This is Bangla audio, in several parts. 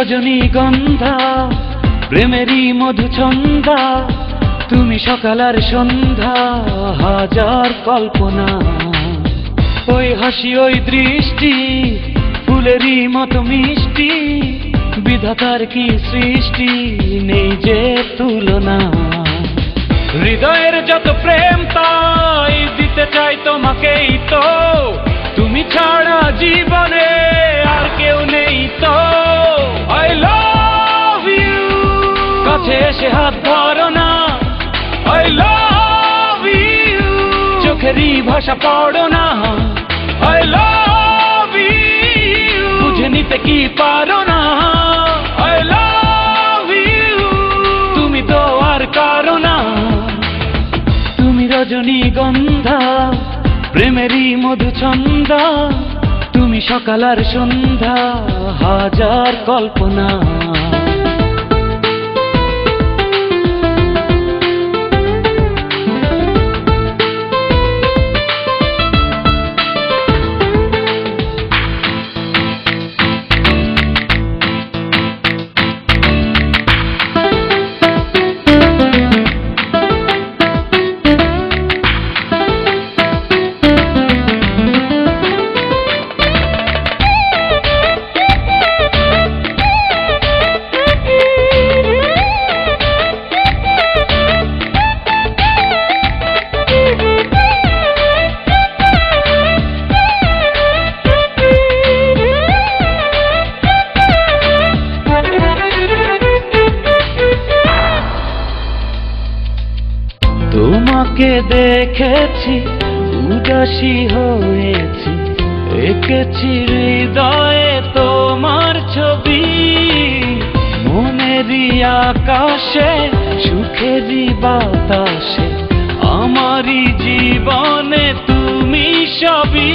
রজনীগন্ধা প্রেমেরই মধুছন্দা, তুমি সকাল আর সন্ধ্যা হাজার কল্পনা। ওই হাসি ওই দৃষ্টি ফুলেরই মতো মিষ্টি, বিধাতার কি সৃষ্টি নেই যে তুলনা। হৃদয়ের যত প্রেম তাই দিতে চাই তোমাকেই তো, তুমি ছাড়া জীবনে আর কেউ নেই তো। I love you, কাছে এসে হাত ধরো না। I love you, চোখেরই ভাষা পড়ো না। I love you, বুঝে নিতে কি পারো না। I love you, তুমি তো আর কারো না। তুমি রজনীগন্ধা প্রেমেরই মধুছন্দা, তুমি সকাল আর সন্ধ্যা হাজার কল্পনা। তোমাকে দেখেছি উদাসী হয়েছি, এঁকেছি হৃদয়ে তোমার ছবি। মনেরই আকাশে সুখেরই বাতাসে আমারই জীবনে তুমি সবই।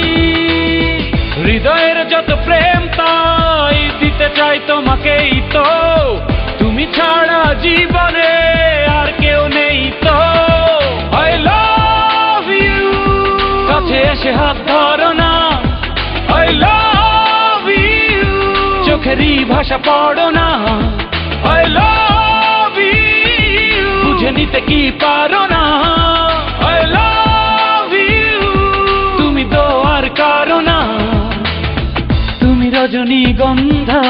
হৃদয়ের যত প্রেম তাই দিতে চাই তোমাকেই তো, তুমি ছাড়া জীবনে আর কেউ নেই তো। I love you, কাছে এসে হাত ধরো না। I love you, চোখেরই ভাষা পড়ো না। I love you, বুঝে নিতে কি পারো না। I love you, তুমি তো আর কারো না। তুমি রজনীগন্ধা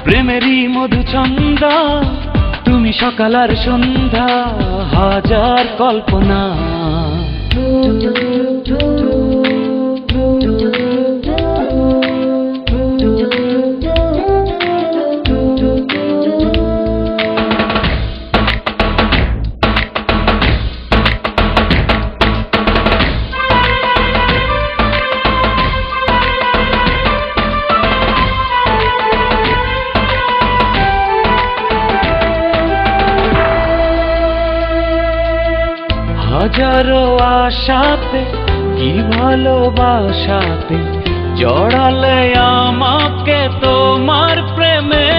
প্রেমেরই মধুছন্দা, তুমি সকাল আর সন্ধ্যা হাজার কল্পনা। হাজারো আশাতে কি ভালোবাসাতে জড়ালে আমাকে তোমার প্রেমে।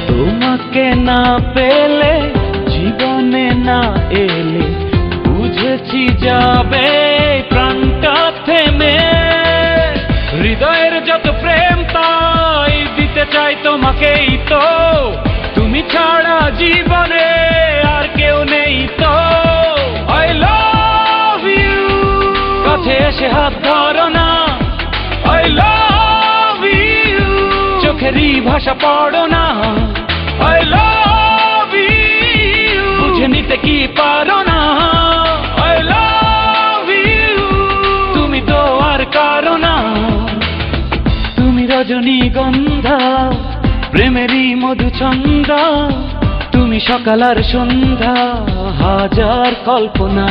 তোমাকে না পেলে জীবনে না এলে বুঝেছি যাবে প্রাণটা থেমে। হৃদয়ের যত প্রেম তাই দিতে চাই তোমাকেই তো, তুমি ছাড়া জীবনে আর কেউ নেই তো। I love you, কাছে এসে হাত ধরো না। I love you, চোখেরই ভাষা পড়ো না। I love you, বুঝে নিতে কি পারো না। I love you, তুমি তো আর কারো না। তুমি রজনীগন্ধা প্রেমেরই মধুছন্দা, তুমি সকাল আর সন্ধ্যা হাজার কল্পনা।